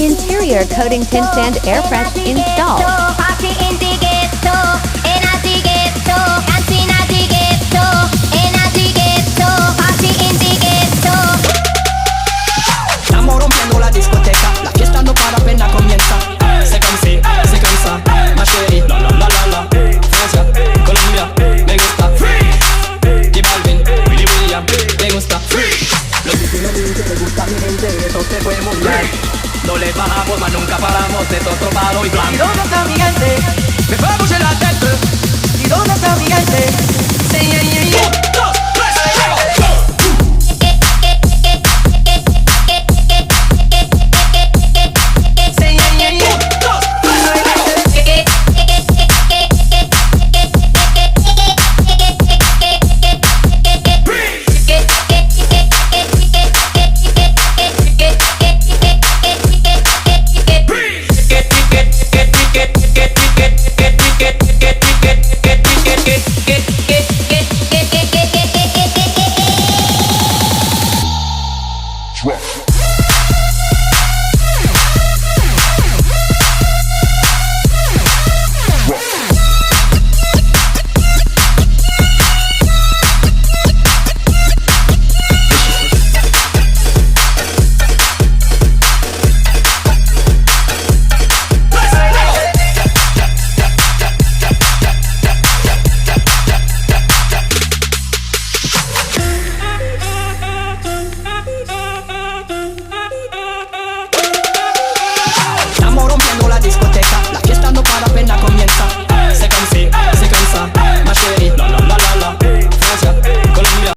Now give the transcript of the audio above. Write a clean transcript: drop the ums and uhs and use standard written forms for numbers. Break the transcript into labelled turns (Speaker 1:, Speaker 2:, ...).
Speaker 1: Interior coating tints and AIRPRESS installed.
Speaker 2: Estamos rompiendo la discoteca, la fiesta no para, apenas comienza. C'est comme ça, ma chérie, la la la la la. Francia, Colombia, me gusta. Freeze, J Balvin, Willy William, me gusta. Freeze. Lo que no me gusta mi mente, eso se puede mundial. No le bajamos, mas nunca paramos, de todo tropado y blanco.
Speaker 3: ¿Y dónde está mi gente?
Speaker 2: Me fue a bouger la tête.
Speaker 3: ¿Y dónde está mi gente?
Speaker 2: Yeah, yeah, yeah.